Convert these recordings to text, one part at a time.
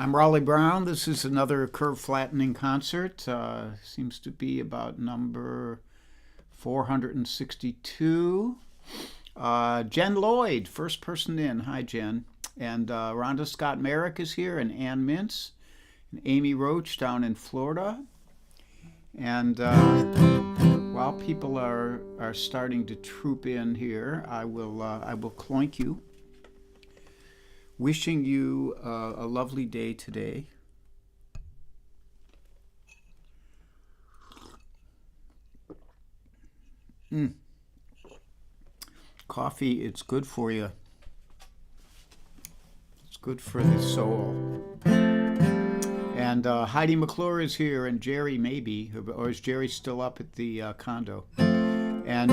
I'm Raleigh Brown. This is another curve flattening concert. Seems to be about number 462. Jen Lloyd, first person in. Hi, Jen. And Rhonda Scott Merrick is here, and Ann Mintz, and Amy Roach down in Florida. And while people are starting to troop in here, I will cloink you. Wishing you a lovely day today. Coffee, it's good for you. It's good for the soul. And Heidi McClure is here, and Jerry maybe, or is Jerry still up at the condo? And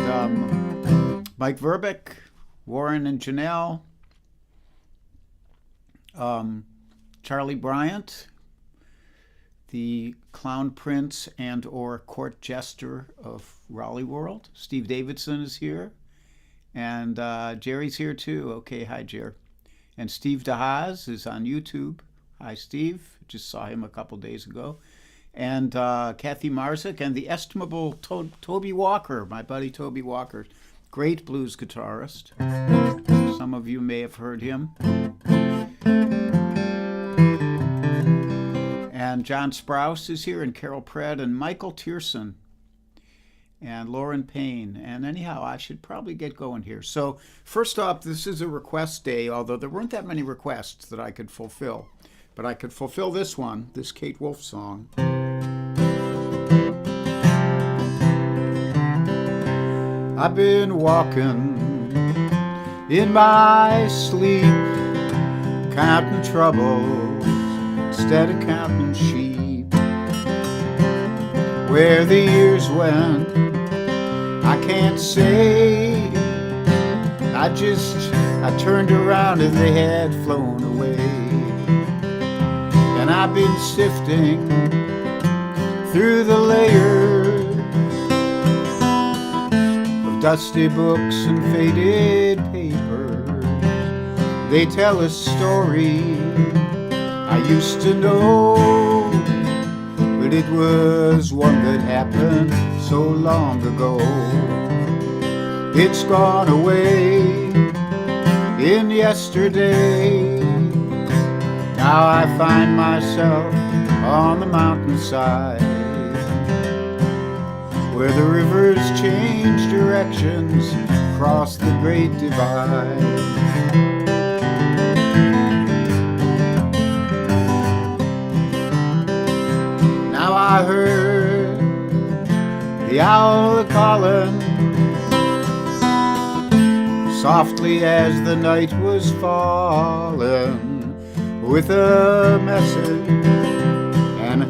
Mike Verbeck, Warren and Janelle, Charlie Bryant, the clown prince and or court jester of Raleigh World. Steve Davidson is here, and Jerry's here too. Okay, hi Jer. And Steve DeHaas is on YouTube. Hi Steve, just saw him a couple days ago. And Kathy Marzik and the estimable Toby Walker, my buddy Toby Walker, great blues guitarist. Some of you may have heard him. And John Sprouse is here, and Carol Pratt, and Michael Tierson, and Lauren Payne. And anyhow, I should probably get going here. So first off, this is a request day, although there weren't that many requests that I could fulfill. But I could fulfill this one, this Kate Wolf song. I've been walking in my sleep, counting troubles instead of counting sheep. Where the years went, I can't say. I turned around and they had flown away. And I've been sifting through the layers of dusty books and faded papers. They tell a story I used to know, but it was one that happened so long ago. It's gone away in yesterday. Now I find myself on the mountainside, where the rivers change directions across the great divide. Now I heard the owl calling softly as the night was falling, with a message, and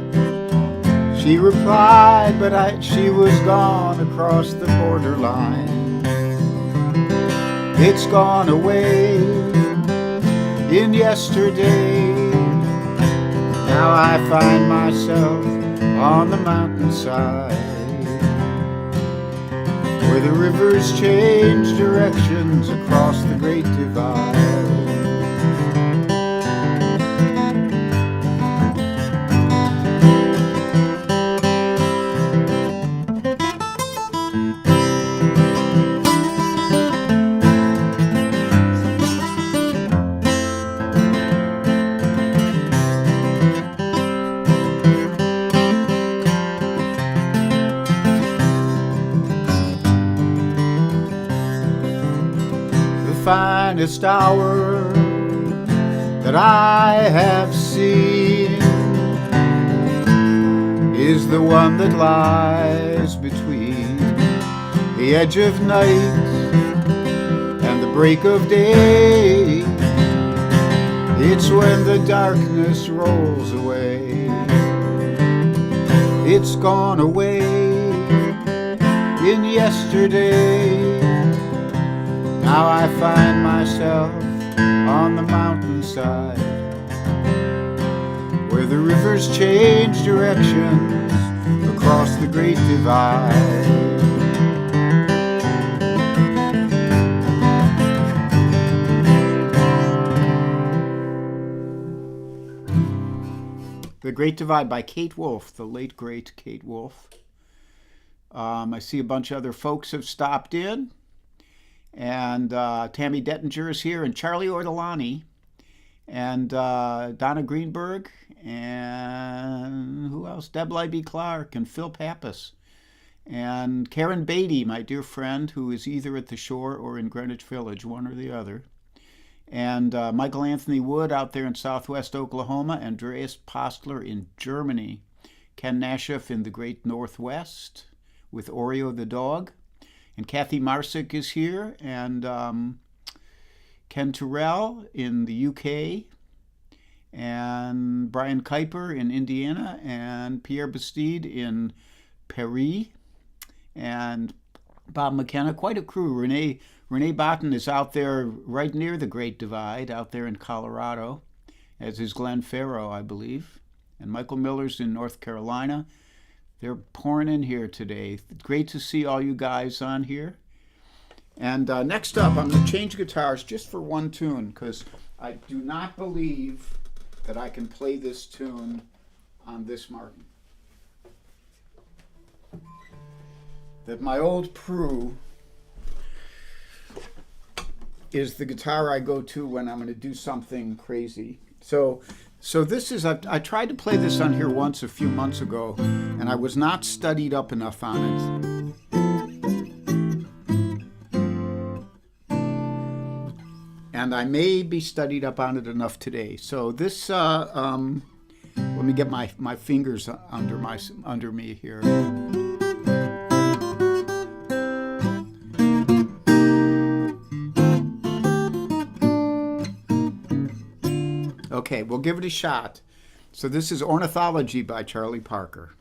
she replied, but she was gone across the borderline. It's gone away in yesterday. Now I find myself on the mountainside, where the rivers change directions across the great divide. Finest hour that I have seen is the one that lies between the edge of night and the break of day. It's when the darkness rolls away. It's gone away in yesterday. Now I find myself on the mountainside, where the rivers change directions across the great divide. The Great Divide by Kate Wolf, the late great Kate Wolf. I see a bunch of other folks have stopped in. And Tammy Dettinger is here, and Charlie Ortolani, and Donna Greenberg, and who else? Deb Libby Clark, and Phil Pappas, and Karen Beatty, my dear friend, who is either at the shore or in Greenwich Village, one or the other. And Michael Anthony Wood out there in southwest Oklahoma, Andreas Postler in Germany, Ken Nasheff in the great Northwest with Oreo the dog. And Kathy Marsick is here, and Ken Terrell in the UK, and Brian Kuiper in Indiana, and Pierre Bastide in Paris, and Bob McKenna, quite a crew. Renee Botten is out there right near the Great Divide, out there in Colorado, as is Glenn Farrow, I believe. And Michael Miller's in North Carolina. They're pouring in here today. Great to see all you guys on here. And next up, I'm going to change guitars just for one tune, because I do not believe that I can play this tune on this Martin. That my old Prue is the guitar I go to when I'm going to do something crazy. So this is, I tried to play this on here once a few months ago, and I was not studied up enough on it. And I may be studied up on it enough today. So this, let me get my fingers under me here. Okay, we'll give it a shot. So this is Ornithology by Charlie Parker.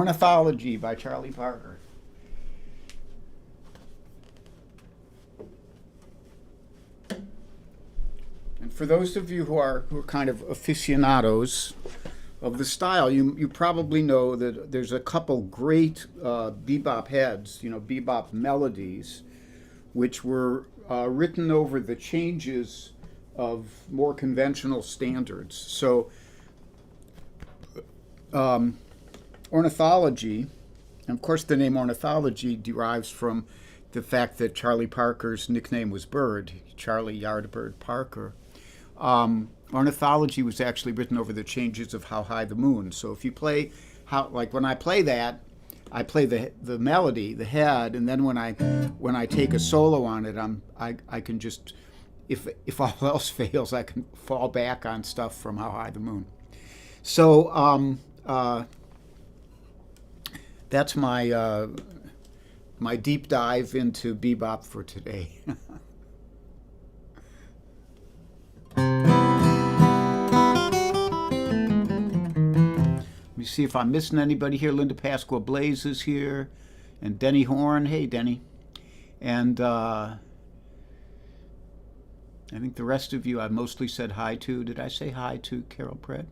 Ornithology by Charlie Parker. And for those of you who are kind of aficionados of the style, you probably know that there's a couple great bebop heads, bebop melodies, which were written over the changes of more conventional standards. So ornithology, and of course the name ornithology derives from the fact that Charlie Parker's nickname was Bird, Charlie Yardbird Parker. Ornithology was actually written over the changes of How High the Moon. So if you play, like when I play that, I play the melody, the head, and then when I take a solo on it, I can just, if all else fails, I can fall back on stuff from How High the Moon. So that's my my deep dive into bebop for today. Let me see if I'm missing anybody here. Linda Pasqua Blaze is here, and Denny Horn. Hey, Denny. And I think the rest of you I mostly said hi to. Did I say hi to Carol Pred?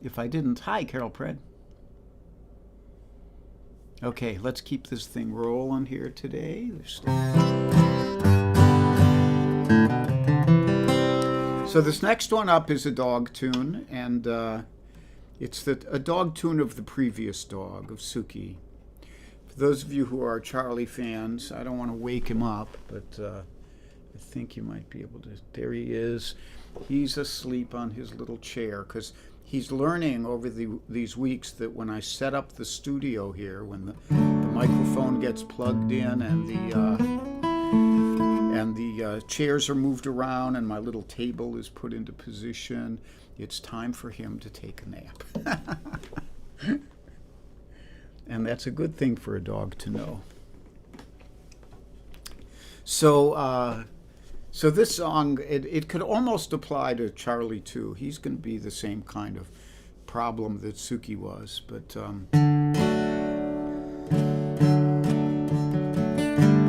If I didn't, hi, Carol Pred. Okay, let's keep this thing rolling here today. So this next one up is a dog tune, and it's a dog tune of the previous dog, of Suki. For those of you who are Charlie fans, I don't want to wake him up, but I think you might be able to. There he is. He's asleep on his little chair, because he's learning over these weeks that when I set up the studio here, when the microphone gets plugged in and the chairs are moved around and my little table is put into position, it's time for him to take a nap. And that's a good thing for a dog to know. So this song, it could almost apply to Charlie too. He's going to be the same kind of problem that Suki was, but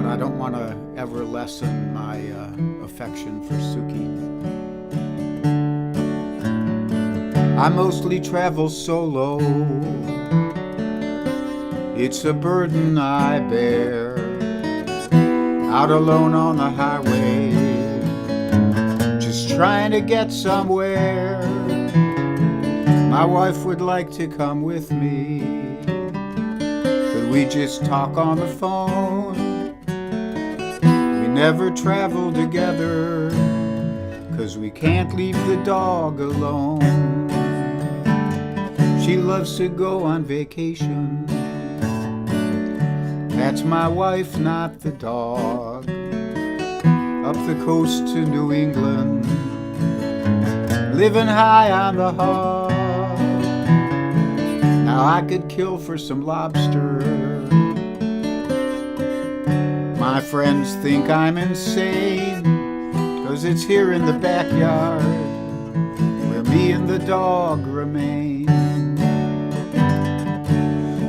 I don't want to ever lessen my affection for Suki. I mostly travel solo. It's a burden I bear. Out alone on the highway, just trying to get somewhere. My wife would like to come with me, but we just talk on the phone. We never travel together, 'cause we can't leave the dog alone. She loves to go on vacation. That's my wife, not the dog. Up the coast to New England, living high on the hog. Now I could kill for some lobster. My friends think I'm insane, 'cause it's here in the backyard where me and the dog remain.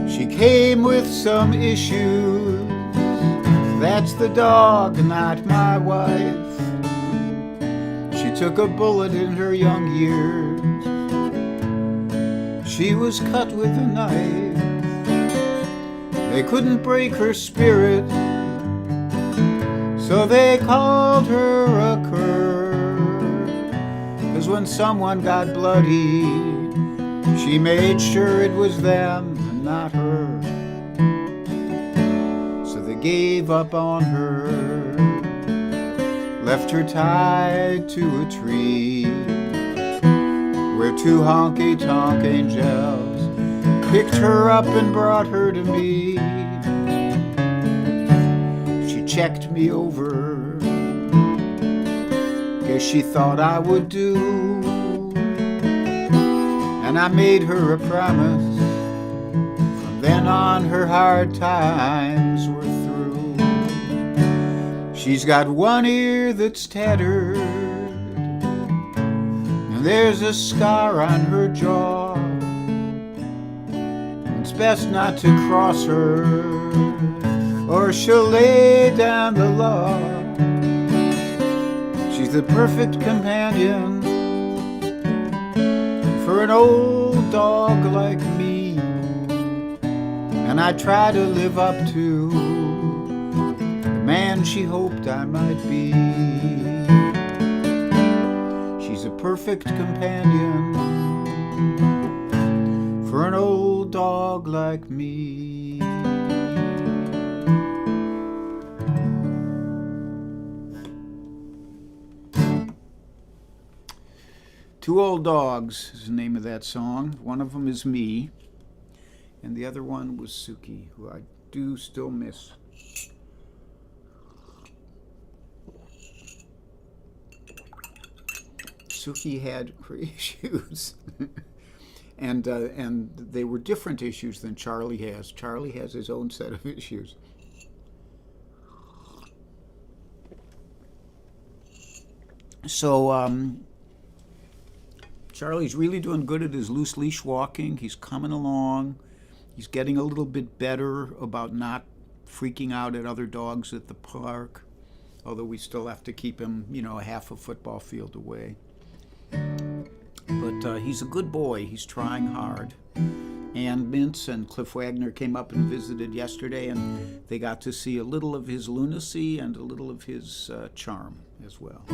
She came with some issues. That's the dog, not my wife. She took a bullet in her young years. She was cut with a knife. They couldn't break her spirit, so they called her a cur. 'Cause when someone got bloody, she made sure it was them, not her. So they gave up on her, left her tied to a tree, where two honky-tonk angels picked her up and brought her to me. She checked me over, guess she thought I would do, and I made her a promise. Then on her hard times were through. She's got one ear that's tattered, and there's a scar on her jaw. It's best not to cross her, or she'll lay down the law. She's the perfect companion for an old dog like me, and I try to live up to the man she hoped I might be. She's a perfect companion for an old dog like me. Two Old Dogs is the name of that song. One of them is me, and the other one was Suki, who I do still miss. Suki had her issues, and they were different issues than Charlie has. Charlie has his own set of issues. So Charlie's really doing good at his loose leash walking. He's coming along. He's getting a little bit better about not freaking out at other dogs at the park, although we still have to keep him, a half a football field away. But he's a good boy. He's trying hard. Ann Mintz and Cliff Wagner came up and visited yesterday, and they got to see a little of his lunacy and a little of his charm as well.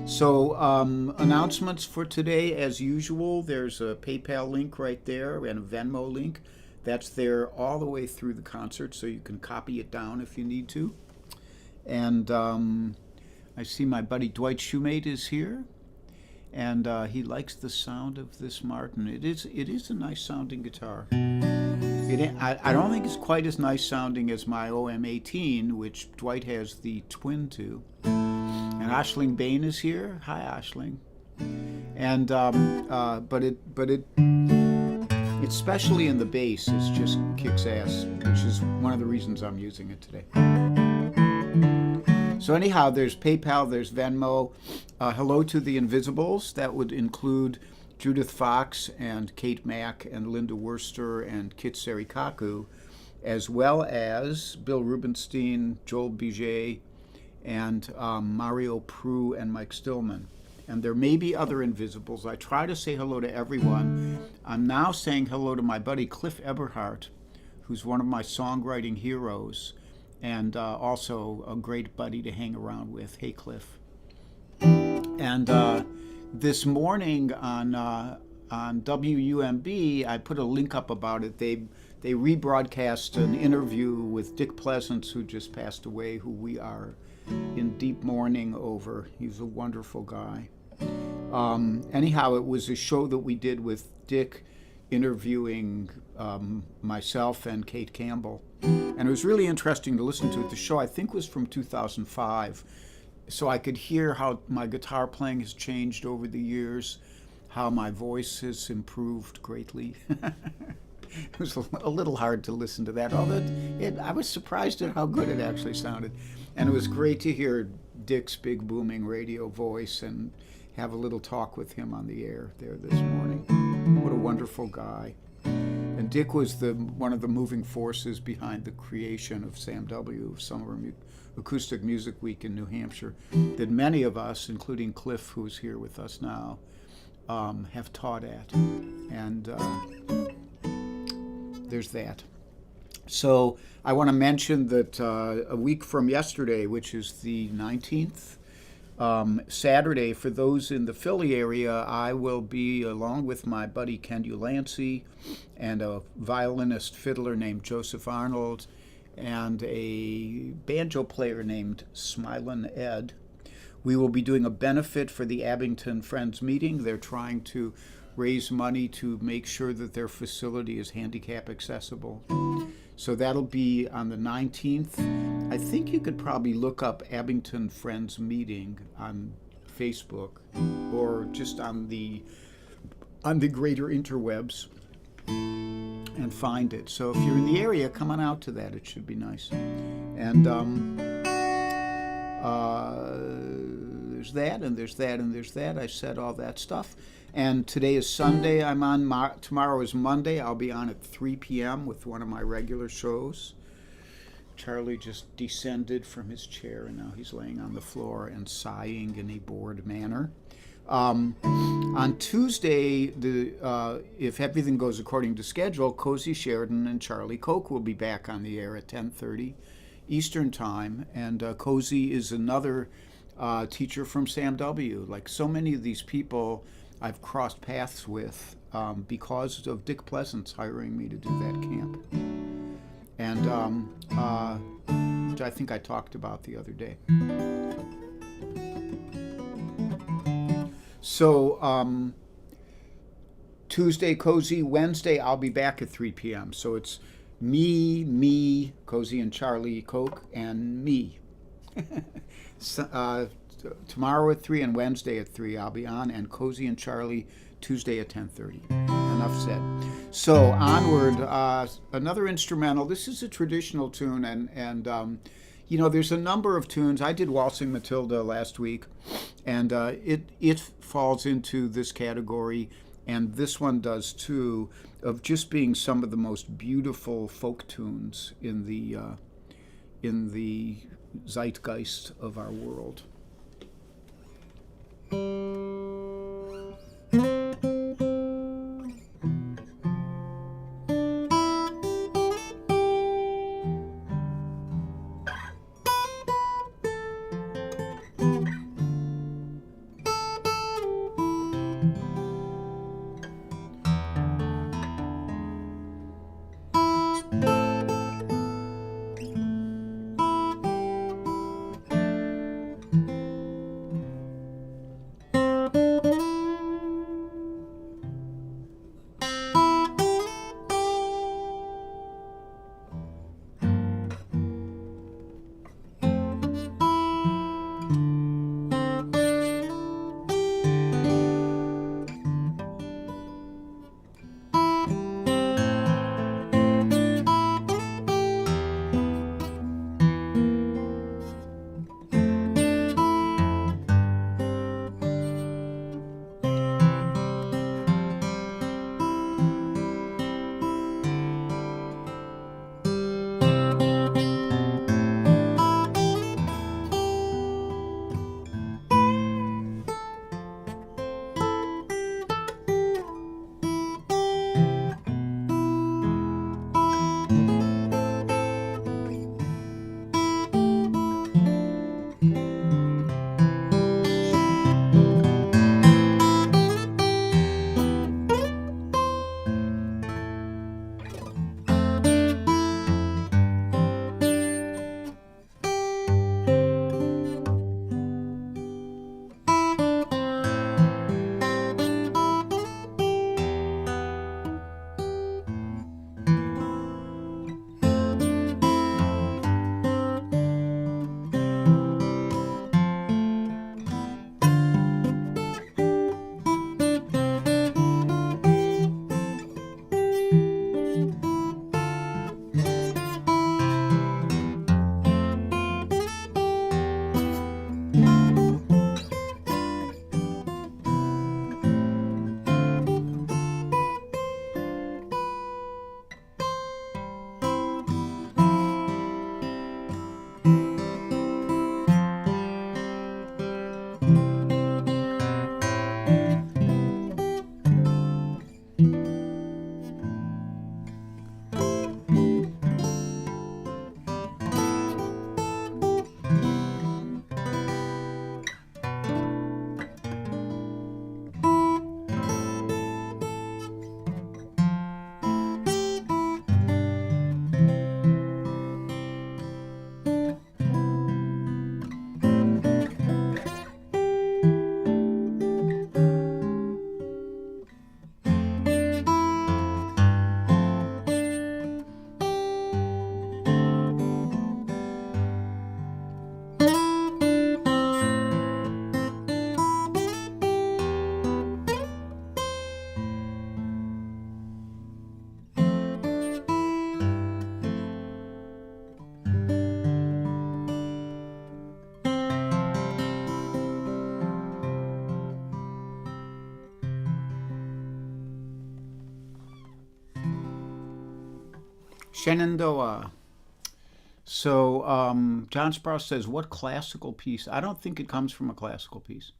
So announcements for today, as usual. There's a PayPal link right there and a Venmo link. That's there all the way through the concert, so you can copy it down if you need to. And I see my buddy Dwight Shoemate is here, and he likes the sound of this Martin. It is a nice sounding guitar. I don't think it's quite as nice sounding as my OM18, which Dwight has the twin to. And Aisling Bain is here. Hi, Aisling. And but it's especially in the bass, it just kicks ass, which is one of the reasons I'm using it today. So anyhow, there's PayPal, there's Venmo. Hello to the Invisibles. That would include Judith Fox and Kate Mack and Linda Worster and Kit Serikaku, as well as Bill Rubenstein, Joel Biget, and Mario Prue and Mike Stillman. And there may be other Invisibles. I try to say hello to everyone. I'm now saying hello to my buddy Cliff Eberhardt, who's one of my songwriting heroes, and also a great buddy to hang around with. Hey, Cliff. And this morning on WUMB, I put a link up about it. They rebroadcast an interview with Dick Pleasance, who just passed away, who we are in deep mourning over. He's a wonderful guy. Anyhow, it was a show that we did with Dick interviewing myself and Kate Campbell. And it was really interesting to listen to it. The show, I think, was from 2005. So I could hear how my guitar playing has changed over the years, how my voice has improved greatly. It was a little hard to listen to that, although I was surprised at how good it actually sounded. And it was great to hear Dick's big booming radio voice and have a little talk with him on the air there this morning. What a wonderful guy. And Dick was one of the moving forces behind the creation of Sam W., Summer Acoustic Music Week in New Hampshire, that many of us, including Cliff, who's here with us now, have taught at. And there's that. So I want to mention that a week from yesterday, which is the 19th, Saturday, for those in the Philly area, I will be, along with my buddy Ken Delancey and a violinist fiddler named Joseph Arnold and a banjo player named Smilin' Ed. We will be doing a benefit for the Abington Friends meeting. They're trying to raise money to make sure that their facility is handicap accessible. So that'll be on the 19th. I think you could probably look up Abington Friends Meeting on Facebook or just on the greater interwebs and find it. So if you're in the area, come on out to that. It should be nice. And there's there's that, and there's that, and there's that. I said all that stuff. And today is Sunday. I'm on. Tomorrow is Monday. I'll be on at 3 p.m. with one of my regular shows. Charlie just descended from his chair, and now he's laying on the floor and sighing in a bored manner. On Tuesday, if everything goes according to schedule, Cozy Sheridan and Charlie Koch will be back on the air at 10:30 Eastern Time. And Cozy is another teacher from Sam W. Like so many of these people I've crossed paths with because of Dick Pleasance hiring me to do that camp. And which I think I talked about the other day. So Tuesday, Cozy. Wednesday, I'll be back at 3 p.m. So it's me, Cozy and Charlie Koch, and me. So, tomorrow at 3 and Wednesday at 3 I'll be on, and Cozy and Charlie Tuesday at 10:30. Enough said. So onward, another instrumental. This is a traditional tune, and you know, there's a number of tunes. I did Waltzing Matilda last week, and it falls into this category, and this one does too, of just being some of the most beautiful folk tunes in the zeitgeist of our world. Shenandoah. So John Sprouse says, what classical piece? I don't think it comes from a classical piece.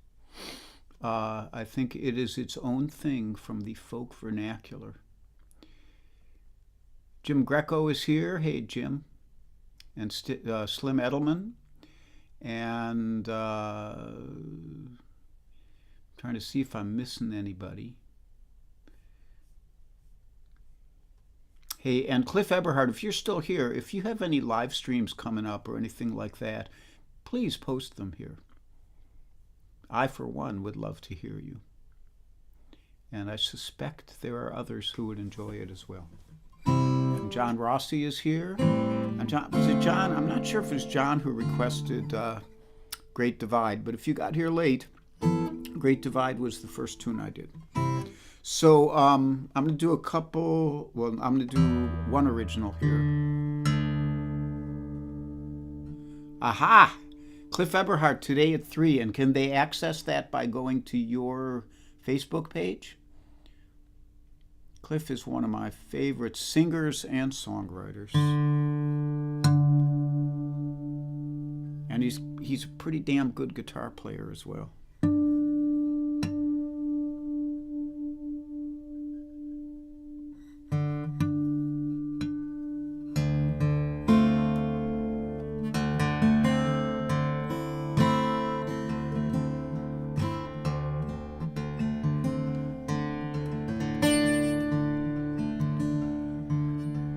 I think it is its own thing from the folk vernacular. Jim Greco is here. Hey, Jim. And Slim Edelman. And trying to see if I'm missing anybody. Hey, and Cliff Eberhard, if you're still here, if you have any live streams coming up or anything like that, please post them here. I, for one, would love to hear you. And I suspect there are others who would enjoy it as well. And John Rossi is here. And John, was it John? I'm not sure if it was John who requested Great Divide, but if you got here late, Great Divide was the first tune I did. So I'm going to do a couple, well, I'm going to do one original here. Aha! Cliff Eberhard today at 3, and can they access that by going to your Facebook page? Cliff is one of my favorite singers and songwriters. And he's a pretty damn good guitar player as well.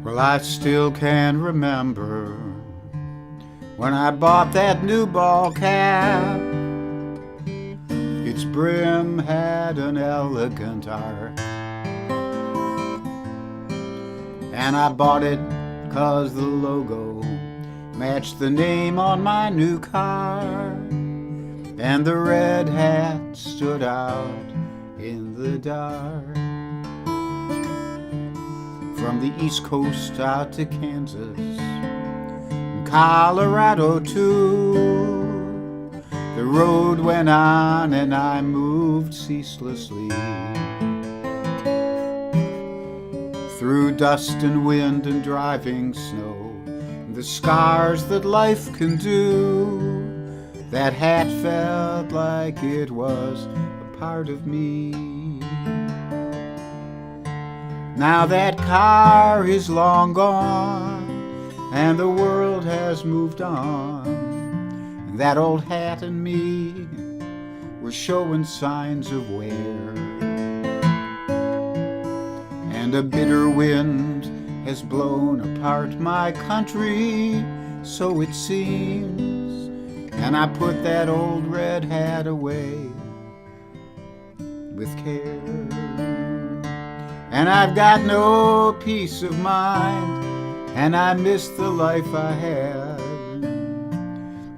Well, I still can remember when I bought that new ball cap. Its brim had an elegant arc, and I bought it 'cause the logo matched the name on my new car, and the red hat stood out in the dark. From the East Coast out to Kansas, and Colorado too, the road went on and I moved ceaselessly, through dust and wind and driving snow, and the scars that life can do. That hat felt like it was a part of me. Now that car is long gone, and the world has moved on, and that old hat and me were showing signs of wear. And a bitter wind has blown apart my country, so it seems, and I put that old red hat away with care. And I've got no peace of mind, and I miss the life I had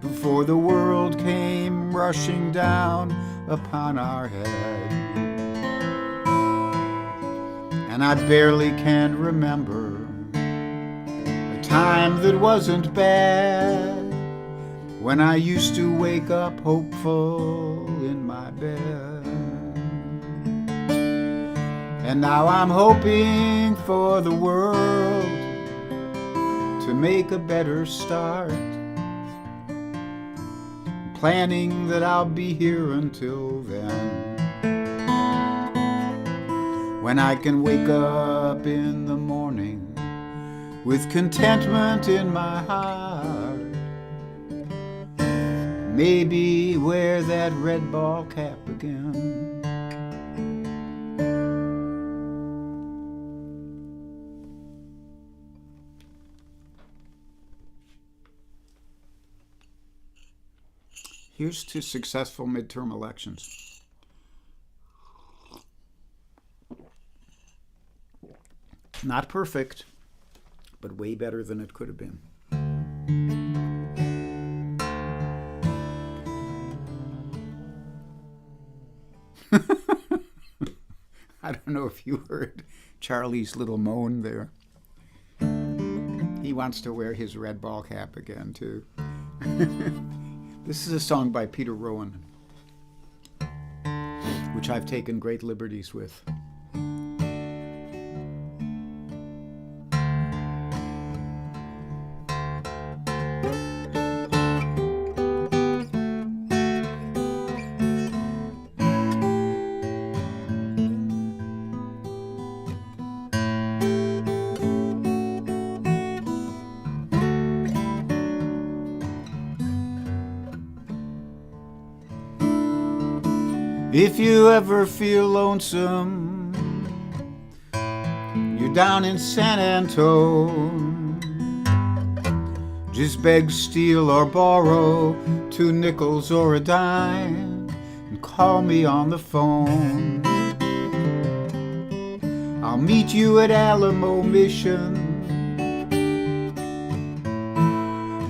before the world came rushing down upon our head. And I barely can remember a time that wasn't bad, when I used to wake up hopeful in my bed. And now I'm hoping for the world to make a better start, planning that I'll be here until then, when I can wake up in the morning with contentment in my heart, maybe wear that red ball cap again. Here's to successful midterm elections. Not perfect, but way better than it could have been. I don't know if you heard Charlie's little moan there. He wants to wear his red ball cap again, too. This is a song by Peter Rowan, which I've taken great liberties with. If you ever feel lonesome, you're down in San Antone, just beg, steal, or borrow 2 nickels or a dime and call me on the phone. I'll meet you at Alamo Mission,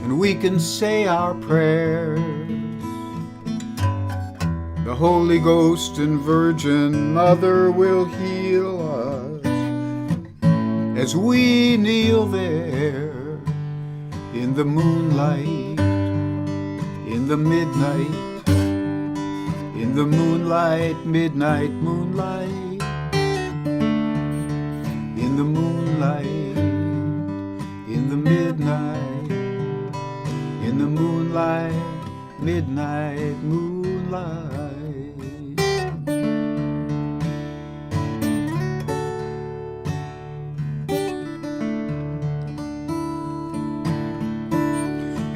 and we can say our prayers. The Holy Ghost and Virgin Mother will heal us as we kneel there in the moonlight, in the midnight, in the moonlight, midnight moonlight, in the moonlight, in the midnight, in the moonlight, midnight moonlight.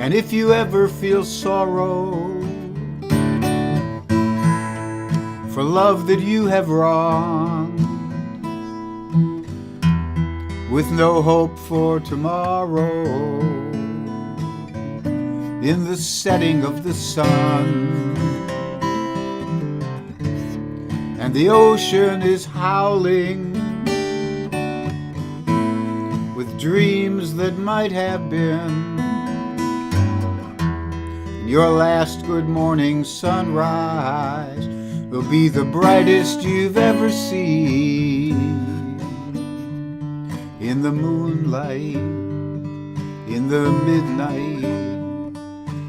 And if you ever feel sorrow for love that you have wronged, with no hope for tomorrow, in the setting of the sun, and the ocean is howling with dreams that might have been, your last good morning sunrise will be the brightest you've ever seen. In the moonlight, in the midnight,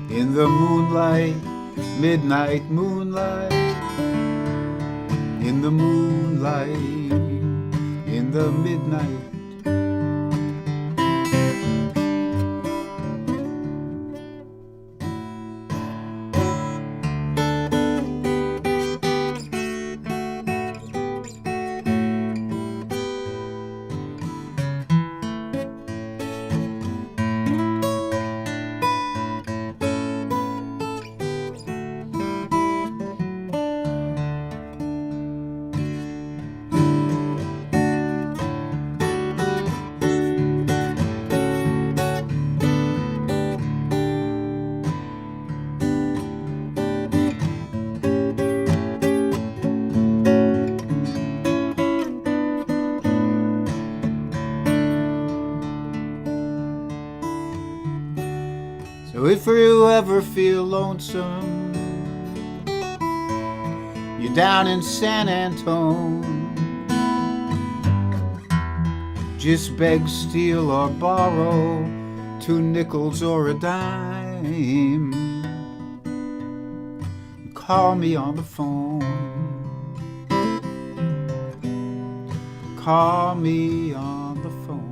in the moonlight, midnight moonlight, in the moonlight, in the midnight. So if you ever feel lonesome, you're down in San Antone, just beg, steal, or borrow 2 nickels or a dime. Call me on the phone. Call me on the phone.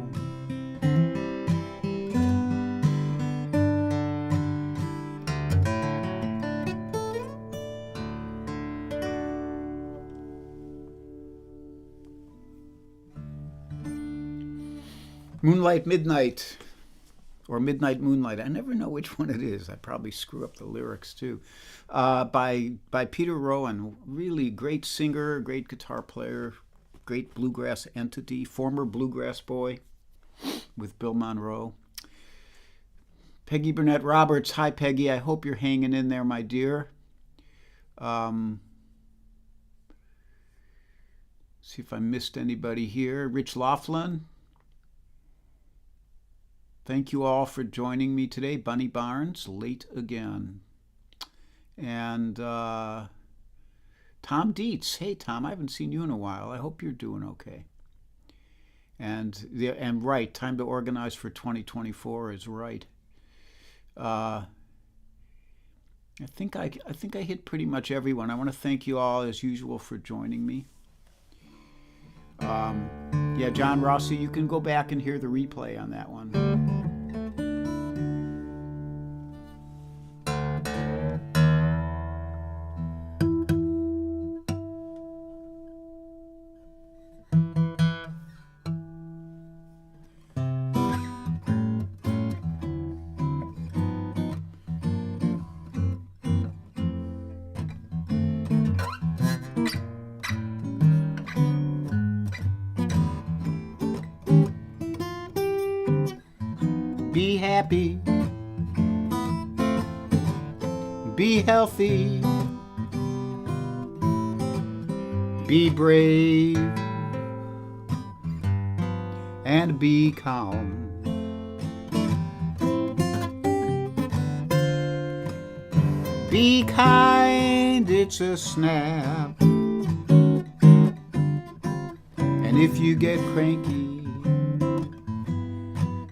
Moonlight Midnight, or Midnight Moonlight. I never know which one it is. I probably screw up the lyrics too. By Peter Rowan, really great singer, great guitar player, great bluegrass entity, former bluegrass boy with Bill Monroe. Peggy Burnett Roberts. Hi, Peggy. I hope you're hanging in there, my dear. See if I missed anybody here. Rich Laughlin. Thank you all for joining me today. Bunny Barnes, late again. And Tom Dietz. Hey, Tom, I haven't seen you in a while. I hope you're doing okay. And right, time to organize for 2024 is right. I think I hit pretty much everyone. I want to thank you all, as usual, for joining me. Yeah, John Rossi, you can go back and hear the replay on that one. Be happy. Be healthy. Be brave. And be calm. Be kind, it's a snap. And if you get cranky,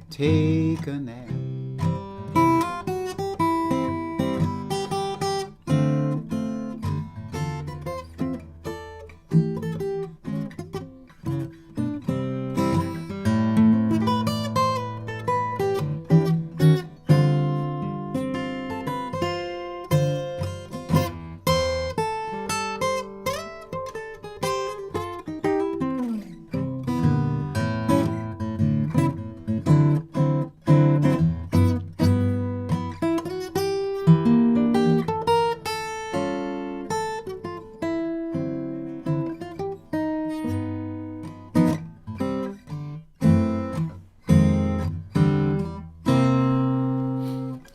take a nap.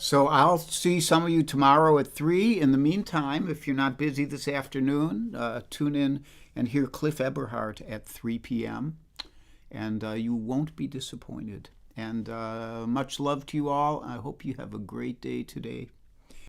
So I'll see some of you tomorrow at 3. In the meantime, if you're not busy this afternoon, tune in and hear Cliff Eberhardt at 3 p.m. And you won't be disappointed. And much love to you all. I hope you have a great day today.